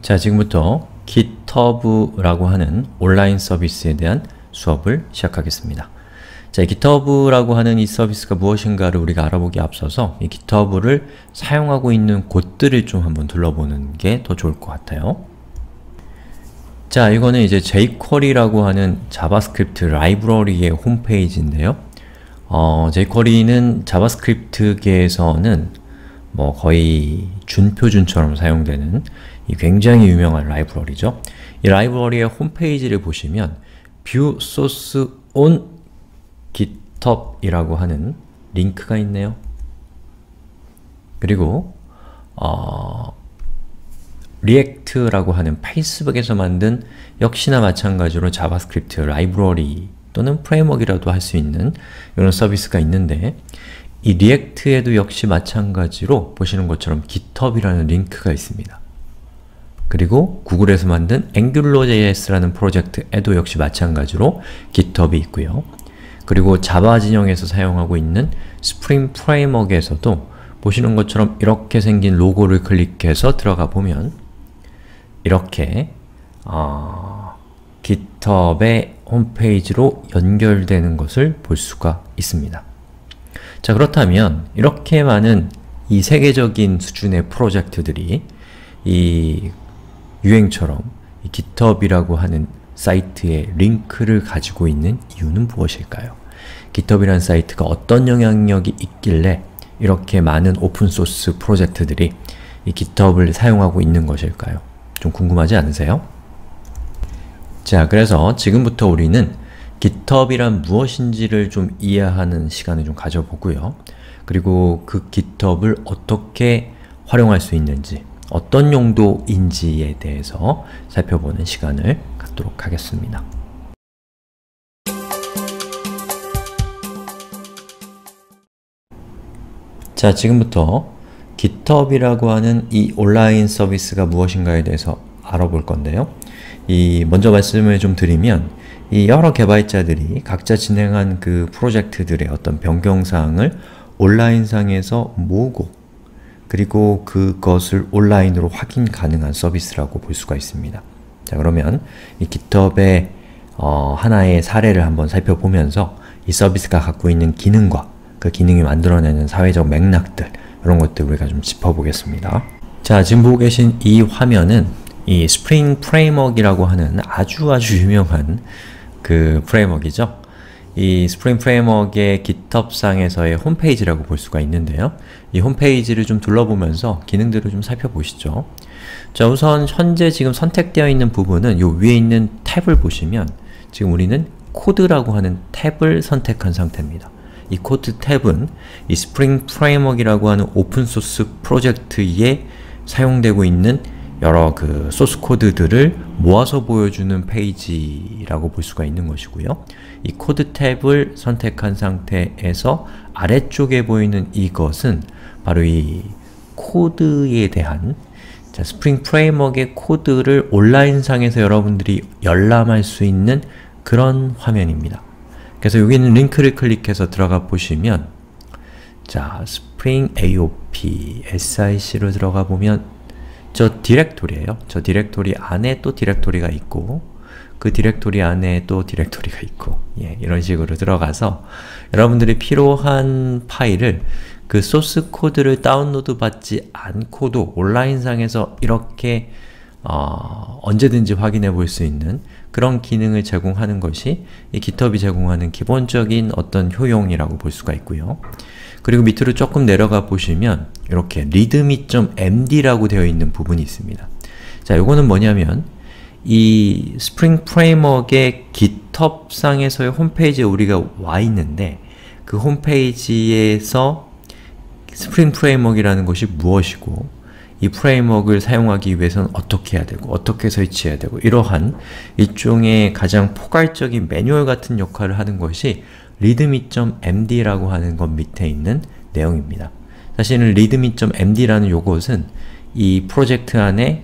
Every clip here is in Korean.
자, 지금부터 GitHub라고 하는 온라인 서비스에 대한 수업을 시작하겠습니다. 자, 이 GitHub라고 하는 이 서비스가 무엇인가를 우리가 알아보기에 앞서서 이 GitHub를 사용하고 있는 곳들을 좀 한번 둘러보는 게 더 좋을 것 같아요. 자, 이거는 이제 jQuery라고 하는 자바스크립트 라이브러리의 홈페이지인데요. jQuery는 자바스크립트계에서는 거의 준표준처럼 사용되는 이 굉장히 유명한 라이브러리죠. 이 라이브러리의 홈페이지를 보시면 View Source on GitHub 이라고 하는 링크가 있네요. 그리고 리액트라고 하는 페이스북에서 만든 역시나 마찬가지로 자바스크립트 라이브러리 또는 프레임워크이라도 할 수 있는 이런 서비스가 있는데, 이 리액트에도 역시 마찬가지로 보시는 것처럼 GitHub이라는 링크가 있습니다. 그리고 구글에서 만든 AngularJS라는 프로젝트에도 역시 마찬가지로 GitHub이 있고요. 그리고 자바 진영에서 사용하고 있는 스프링 프레임워크에서도 보시는 것처럼 이렇게 생긴 로고를 클릭해서 들어가 보면 이렇게 GitHub의 홈페이지로 연결되는 것을 볼 수가 있습니다. 자, 그렇다면 이렇게 많은 이 세계적인 수준의 프로젝트들이 이 유행처럼 이 GitHub이라고 하는 사이트의 링크를 가지고 있는 이유는 무엇일까요? GitHub이라는 사이트가 어떤 영향력이 있길래 이렇게 많은 오픈소스 프로젝트들이 이 GitHub을 사용하고 있는 것일까요? 좀 궁금하지 않으세요? 자, 그래서 지금부터 우리는 GitHub이란 무엇인지를 좀 이해하는 시간을 좀 가져보고요. 그리고 그 GitHub을 어떻게 활용할 수 있는지, 어떤 용도인지에 대해서 살펴보는 시간을 갖도록 하겠습니다. 자, 지금부터 GitHub이라고 하는 이 온라인 서비스가 무엇인가에 대해서 알아볼 건데요. 먼저 말씀을 좀 드리면, 이 여러 개발자들이 각자 진행한 그 프로젝트들의 어떤 변경사항을 온라인상에서 모으고, 그리고 그것을 온라인으로 확인 가능한 서비스라고 볼 수가 있습니다. 자, 그러면 이 GitHub의 하나의 사례를 한번 살펴보면서 이 서비스가 갖고 있는 기능과 그 기능이 만들어내는 사회적 맥락들, 이런 것들 우리가 좀 짚어보겠습니다. 자, 지금 보고 계신 이 화면은 이 스프링 프레임워크이라고 하는 아주 유명한 그 프레임워크이죠. 이 스프링 프레임워크의 GitHub상에서의 홈페이지라고 볼 수가 있는데요. 이 홈페이지를 좀 둘러보면서 기능들을 좀 살펴보시죠. 자, 우선 현재 지금 선택되어 있는 부분은 요 위에 있는 탭을 보시면 지금 우리는 코드라고 하는 탭을 선택한 상태입니다. 이 코드 탭은 이 스프링 프레임워크이라고 하는 오픈소스 프로젝트에 사용되고 있는 여러 그 소스 코드들을 모아서 보여주는 페이지라고 볼 수가 있는 것이고요. 이 코드 탭을 선택한 상태에서 아래쪽에 보이는 이것은 바로 이 코드에 대한, 자, 스프링 프레임워크의 코드를 온라인상에서 여러분들이 열람할 수 있는 그런 화면입니다. 그래서 여기 있는 링크를 클릭해서 들어가 보시면, 자, 스프링 AOP SIC로 들어가 보면 저 디렉토리예요. 저 디렉토리 안에 또 디렉토리가 있고, 그 디렉토리 안에 또 디렉토리가 있고, 이런 식으로 들어가서 여러분들이 필요한 파일을 그 소스 코드를 다운로드 받지 않고도 온라인상에서 이렇게 언제든지 확인해 볼 수 있는 그런 기능을 제공하는 것이 이 GitHub이 제공하는 기본적인 어떤 효용이라고 볼 수가 있고요. 그리고 밑으로 조금 내려가 보시면 이렇게 readme.md라고 되어 있는 부분이 있습니다. 자, 요거는 뭐냐면 이 스프링 프레임워크의 GitHub상에서의 홈페이지에 우리가 와 있는데, 그 홈페이지에서 스프링 프레임워크이라는 것이 무엇이고, 이 프레임워크를 사용하기 위해서는 어떻게 해야 되고, 어떻게 설치해야 되고, 이러한 일종의 가장 포괄적인 매뉴얼 같은 역할을 하는 것이 readme.md라고 하는 것 밑에 있는 내용입니다. 사실은 readme.md라는 요것은 이 프로젝트 안에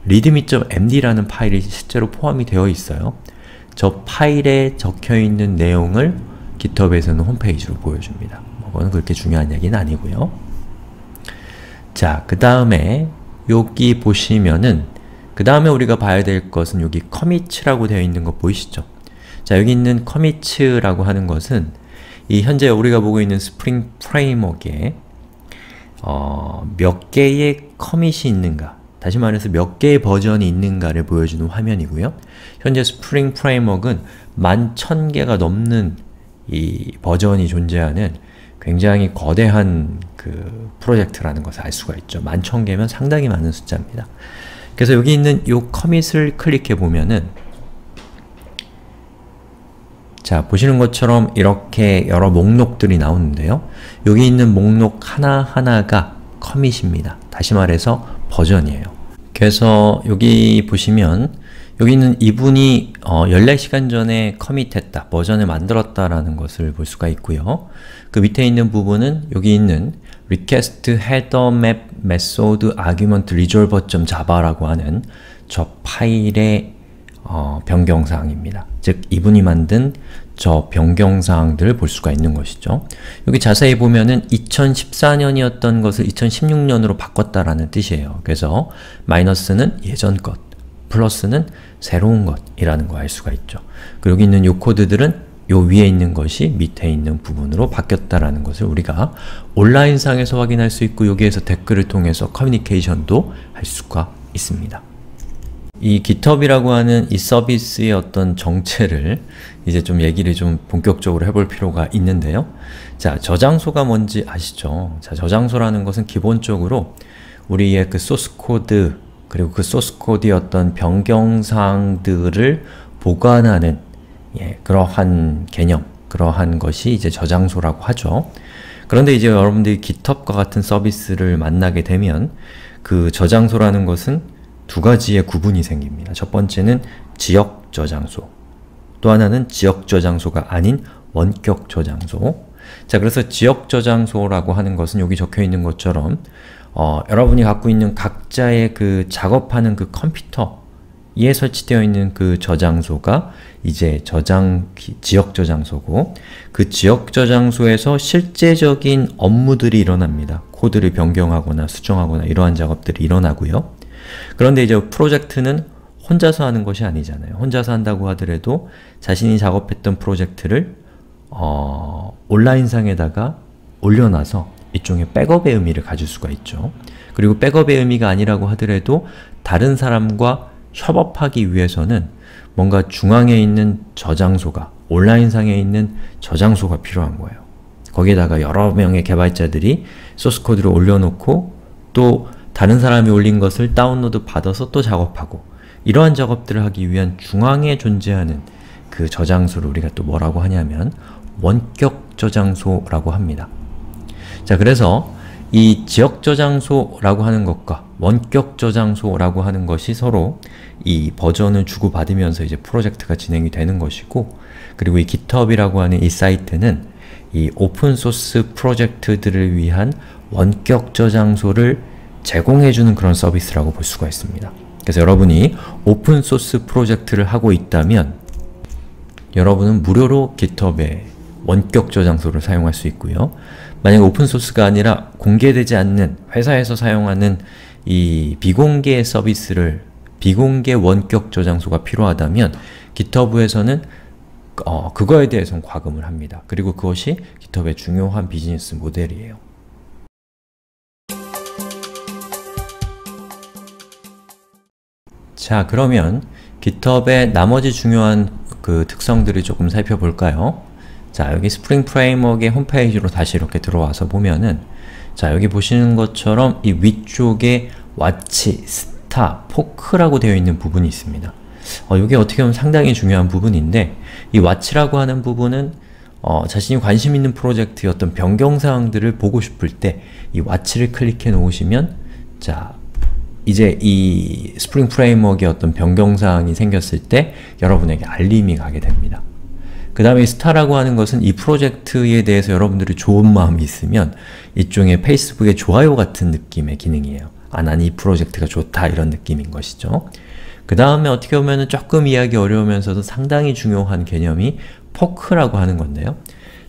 readme.md라는 파일이 실제로 포함이 되어 있어요. 저 파일에 적혀있는 내용을 GitHub에서는 홈페이지로 보여줍니다. 그건 그렇게 중요한 얘기는 아니고요. 자, 그 다음에 여기 보시면은 그 다음에 우리가 봐야 될 것은 여기 commits라고 되어 있는 거 보이시죠? 자, 여기 있는 commits라고 하는 것은 이 현재 우리가 보고 있는 스프링 프레임워크에 몇 개의 커밋이 있는가, 다시 말해서 몇 개의 버전이 있는가를 보여주는 화면이고요. 현재 스프링 프레임워크는 11,000개가 넘는 이 버전이 존재하는 굉장히 거대한 그 프로젝트라는 것을 알 수가 있죠. 11,000개면 상당히 많은 숫자입니다. 그래서 여기 있는 이 커밋을 클릭해 보면은 자, 보시는 것처럼 이렇게 여러 목록들이 나오는데요. 여기 있는 목록 하나하나가 커밋입니다. 다시 말해서 버전이에요. 그래서 여기 보시면 여기 있는 이분이 14시간 전에 커밋했다, 버전을 만들었다라는 것을 볼 수가 있고요. 그 밑에 있는 부분은 여기 있는 request header map method argument resolver.java라고 하는 저 파일의 변경사항입니다. 즉, 이분이 만든 저 변경사항들을 볼 수가 있는 것이죠. 여기 자세히 보면은 2014년이었던 것을 2016년으로 바꿨다라는 뜻이에요. 그래서 마이너스는 예전 것, 플러스는 새로운 것이라는 거 알 수가 있죠. 그리고 여기 있는 이 코드들은 요 위에 있는 것이 밑에 있는 부분으로 바뀌었다라는 것을 우리가 온라인상에서 확인할 수 있고, 여기에서 댓글을 통해서 커뮤니케이션도 할 수가 있습니다. 이 GitHub이라고 하는 이 서비스의 어떤 정체를 이제 좀 얘기를 좀 본격적으로 해볼 필요가 있는데요. 자, 저장소가 뭔지 아시죠? 자, 저장소라는 것은 기본적으로 우리의 그 소스 코드, 그리고 그 소스 코드의 어떤 변경사항들을 보관하는 그러한 개념, 그러한 것이 이제 저장소라고 하죠. 그런데 이제 여러분들이 GitHub과 같은 서비스를 만나게 되면 그 저장소라는 것은 두 가지의 구분이 생깁니다. 첫 번째는 지역 저장소, 또 하나는 지역 저장소가 아닌 원격 저장소. 자, 그래서 지역 저장소라고 하는 것은 여기 적혀 있는 것처럼 여러분이 갖고 있는 각자의 그 작업하는 그 컴퓨터에 설치되어 있는 그 저장소가 이제 지역 저장소고, 그 지역 저장소에서 실제적인 업무들이 일어납니다. 코드를 변경하거나 수정하거나 이러한 작업들이 일어나고요. 그런데 이제 프로젝트는 혼자서 하는 것이 아니잖아요. 혼자서 한다고 하더라도 자신이 작업했던 프로젝트를 온라인상에다가 올려놔서 일종의 백업의 의미를 가질 수가 있죠. 그리고 백업의 의미가 아니라고 하더라도 다른 사람과 협업하기 위해서는 뭔가 중앙에 있는 저장소가, 온라인상에 있는 저장소가 필요한 거예요. 거기에다가 여러 명의 개발자들이 소스코드를 올려놓고 또 다른 사람이 올린 것을 다운로드 받아서 또 작업하고, 이러한 작업들을 하기 위한 중앙에 존재하는 그 저장소를 우리가 또 뭐라고 하냐면 원격 저장소라고 합니다. 자, 그래서 이 지역 저장소라고 하는 것과 원격 저장소라고 하는 것이 서로 이 버전을 주고받으면서 이제 프로젝트가 진행이 되는 것이고, 그리고 이 GitHub이라고 하는 이 사이트는 이 오픈소스 프로젝트들을 위한 원격 저장소를 제공해주는 그런 서비스라고 볼 수가 있습니다. 그래서 여러분이 오픈소스 프로젝트를 하고 있다면 여러분은 무료로 GitHub의 원격 저장소를 사용할 수 있고요. 만약에 오픈소스가 아니라 공개되지 않는, 회사에서 사용하는 이 비공개 서비스를, 비공개 원격 저장소가 필요하다면 GitHub에서는 그거에 대해서는 과금을 합니다. 그리고 그것이 GitHub의 중요한 비즈니스 모델이에요. 자, 그러면 GitHub의 나머지 중요한 그 특성들을 조금 살펴볼까요? 자, 여기 스프링 프레임워크의 홈페이지로 다시 이렇게 들어와서 보면은, 자, 여기 보시는 것처럼 이 위쪽에 watch, star, poke라고 되어 있는 부분이 있습니다. 이게 어떻게 보면 상당히 중요한 부분인데, 이 watch라고 하는 부분은 자신이 관심 있는 프로젝트의 어떤 변경사항들을 보고 싶을 때 이 watch를 클릭해 놓으시면, 자, 이제 이 스프링 프레임워크의 어떤 변경사항이 생겼을 때 여러분에게 알림이 가게 됩니다. 그 다음에 스타라고 하는 것은 이 프로젝트에 대해서 여러분들이 좋은 마음이 있으면 일종의 페이스북의 좋아요 같은 느낌의 기능이에요. 아, 난 이 프로젝트가 좋다, 이런 느낌인 것이죠. 그 다음에 어떻게 보면 조금 이해하기 어려우면서도 상당히 중요한 개념이 포크라고 하는 건데요.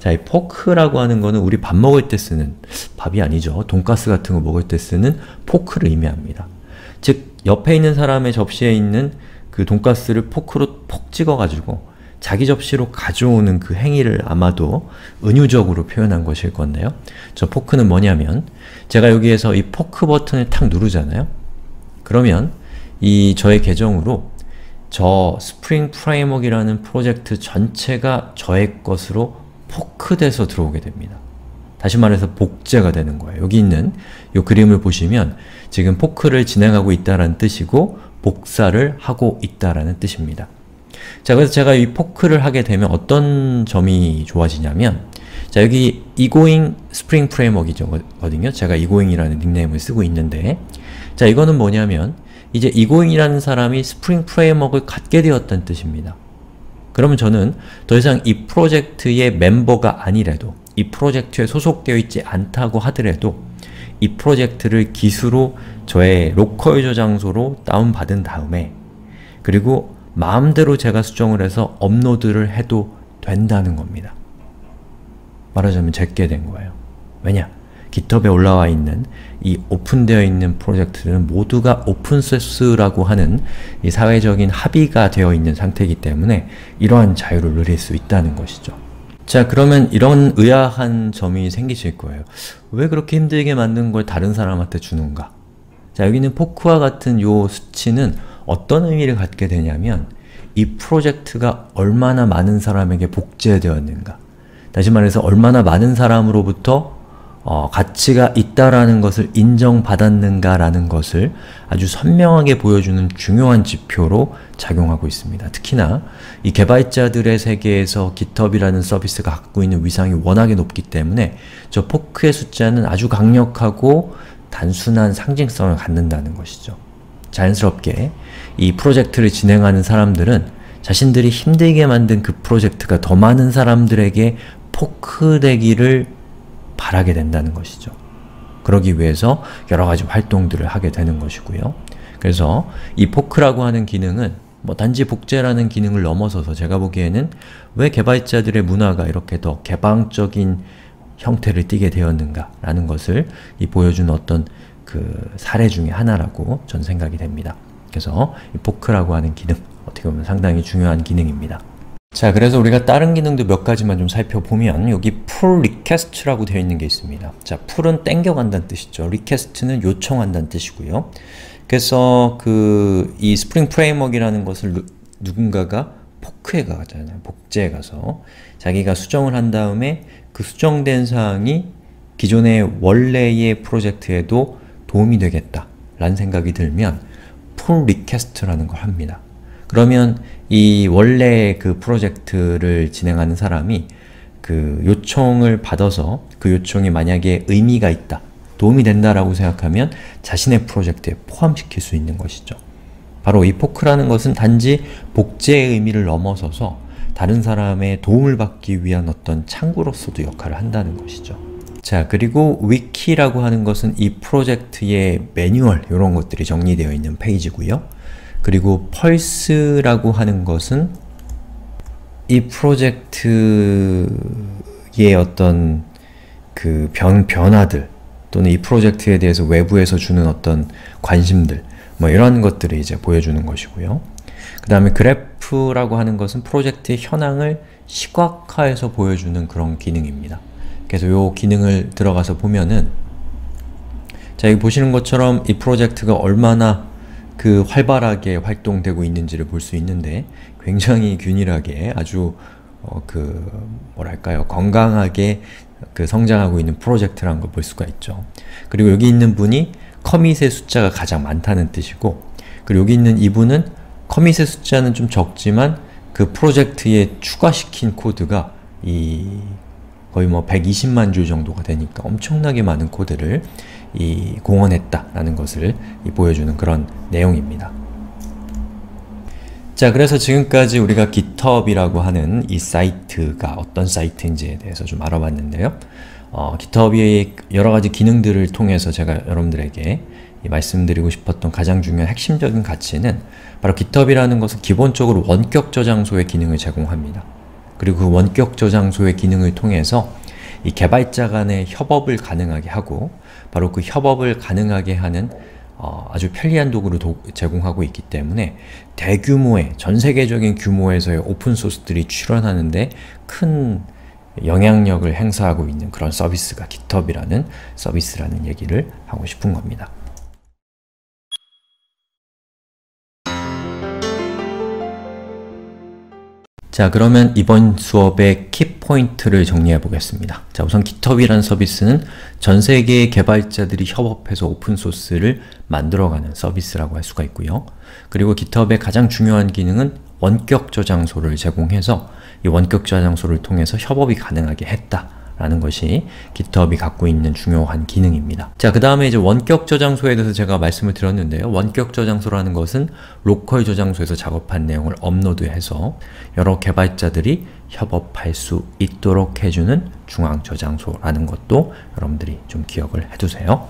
자, 이 포크라고 하는 거는 우리 밥 먹을 때 쓰는, 밥이 아니죠, 돈가스 같은 거 먹을 때 쓰는 포크를 의미합니다. 즉 옆에 있는 사람의 접시에 있는 그 돈가스를 포크로 폭 찍어가지고 자기 접시로 가져오는 그 행위를 아마도 은유적으로 표현한 것일 건데요. 저 포크는 뭐냐면 제가 여기에서 이 포크 버튼을 탁 누르잖아요. 그러면 이 저의 계정으로 저 스프링 프레임워크이라는 프로젝트 전체가 저의 것으로 포크돼서 들어오게 됩니다. 다시 말해서 복제가 되는 거예요. 여기 있는 이 그림을 보시면 지금 포크를 진행하고 있다는 뜻이고 복사를 하고 있다는 뜻입니다. 자, 그래서 제가 이 포크를 하게 되면 어떤 점이 좋아지냐면 자, 여기 egoing 스프링 프레임워크이거든요. 제가 egoing이라는 닉네임을 쓰고 있는데 자, 이거는 뭐냐면 이제 egoing이라는 사람이 스프링 프레임워크를 갖게 되었다는 뜻입니다. 그러면 저는 더 이상 이 프로젝트의 멤버가 아니래도 이 프로젝트에 소속되어 있지 않다고 하더라도 이 프로젝트를 기수로 저의 로컬 저장소로 다운받은 다음에 그리고 마음대로 제가 수정을 해서 업로드를 해도 된다는 겁니다. 말하자면 제게 된 거예요. 왜냐? GitHub에 올라와 있는 이 오픈되어 있는 프로젝트들은 모두가 오픈소스라고 하는 이 사회적인 합의가 되어 있는 상태이기 때문에 이러한 자유를 누릴 수 있다는 것이죠. 자, 그러면 이런 의아한 점이 생기실 거예요. 왜 그렇게 힘들게 만든 걸 다른 사람한테 주는가? 자, 여기는 포크와 같은 요 수치는 어떤 의미를 갖게 되냐면 이 프로젝트가 얼마나 많은 사람에게 복제되었는가, 다시 말해서 얼마나 많은 사람으로부터 가치가 있다라는 것을 인정받았는가 라는 것을 아주 선명하게 보여주는 중요한 지표로 작용하고 있습니다. 특히나 이 개발자들의 세계에서 GitHub이라는 서비스가 갖고 있는 위상이 워낙에 높기 때문에 저 포크의 숫자는 아주 강력하고 단순한 상징성을 갖는다는 것이죠. 자연스럽게 이 프로젝트를 진행하는 사람들은 자신들이 힘들게 만든 그 프로젝트가 더 많은 사람들에게 포크되기를 바라게 된다는 것이죠. 그러기 위해서 여러가지 활동들을 하게 되는 것이고요. 그래서 이 포크라고 하는 기능은 단지 복제라는 기능을 넘어서서 제가 보기에는 왜 개발자들의 문화가 이렇게 더 개방적인 형태를 띠게 되었는가 라는 것을 보여주는 어떤 그 사례 중에 하나라고 전 생각이 됩니다. 그래서 이 포크라고 하는 기능, 어떻게 보면 상당히 중요한 기능입니다. 자, 그래서 우리가 다른 기능도 몇 가지만 좀 살펴보면 여기 pull request라고 되어 있는 게 있습니다. 자, pull은 땡겨간다는 뜻이죠. request는 요청한다는 뜻이고요. 그래서 이 스프링 프레임워크이라는 것을 누군가가 포크에 가잖아요. 복제에 가서 자기가 수정을 한 다음에 그 수정된 사항이 기존의 원래의 프로젝트에도 도움이 되겠다 라는 생각이 들면 pull request라는 걸 합니다. 그러면 이 원래 그 프로젝트를 진행하는 사람이 그 요청을 받아서 그 요청이 만약에 의미가 있다, 도움이 된다라고 생각하면 자신의 프로젝트에 포함시킬 수 있는 것이죠. 바로 이 포크라는 것은 단지 복제의 의미를 넘어서서 다른 사람의 도움을 받기 위한 어떤 창구로서도 역할을 한다는 것이죠. 자, 그리고 위키라고 하는 것은 이 프로젝트의 매뉴얼, 이런 것들이 정리되어 있는 페이지고요. 그리고 펄스라고 하는 것은 이 프로젝트의 어떤 그 변화들 또는 이 프로젝트에 대해서 외부에서 주는 어떤 관심들 이런 것들을 이제 보여주는 것이고요. 그 다음에 그래프라고 하는 것은 프로젝트의 현황을 시각화해서 보여주는 그런 기능입니다. 그래서 이 기능을 들어가서 보면은 자, 여기 보시는 것처럼 이 프로젝트가 얼마나 활발하게 활동되고 있는지를 볼 수 있는데 굉장히 균일하게 아주 뭐랄까요, 건강하게 성장하고 있는 프로젝트라는 걸 볼 수가 있죠. 그리고 여기 있는 분이 커밋의 숫자가 가장 많다는 뜻이고, 그리고 여기 있는 이분은 커밋의 숫자는 좀 적지만 그 프로젝트에 추가시킨 코드가 거의 120만 줄 정도가 되니까 엄청나게 많은 코드를 공헌했다라는 것을 보여주는 그런 내용입니다. 자, 그래서 지금까지 우리가 GitHub이라고 하는 이 사이트가 어떤 사이트인지에 대해서 좀 알아봤는데요. GitHub의 여러가지 기능들을 통해서 제가 여러분들에게 말씀드리고 싶었던 가장 중요한 핵심적인 가치는 바로 GitHub이라는 것은 기본적으로 원격 저장소의 기능을 제공합니다. 그리고 그 원격 저장소의 기능을 통해서 이 개발자 간의 협업을 가능하게 하고 바로 그 협업을 가능하게 하는 아주 편리한 도구를 제공하고 있기 때문에 대규모의, 전 세계적인 규모에서의 오픈소스들이 출현하는데 큰 영향력을 행사하고 있는 그런 서비스가 GitHub이라는 서비스라는 얘기를 하고 싶은 겁니다. 자, 그러면 이번 수업의 키포인트를 정리해 보겠습니다. 자, 우선 GitHub이라는 서비스는 전 세계의 개발자들이 협업해서 오픈소스를 만들어가는 서비스라고 할 수가 있고요. 그리고 GitHub의 가장 중요한 기능은 원격 저장소를 제공해서 이 원격 저장소를 통해서 협업이 가능하게 했다라는 것이 GitHub이 갖고 있는 중요한 기능입니다. 자, 그 다음에 이제 원격 저장소에 대해서 제가 말씀을 드렸는데요. 원격 저장소라는 것은 로컬 저장소에서 작업한 내용을 업로드해서 여러 개발자들이 협업할 수 있도록 해주는 중앙 저장소라는 것도 여러분들이 좀 기억을 해두세요.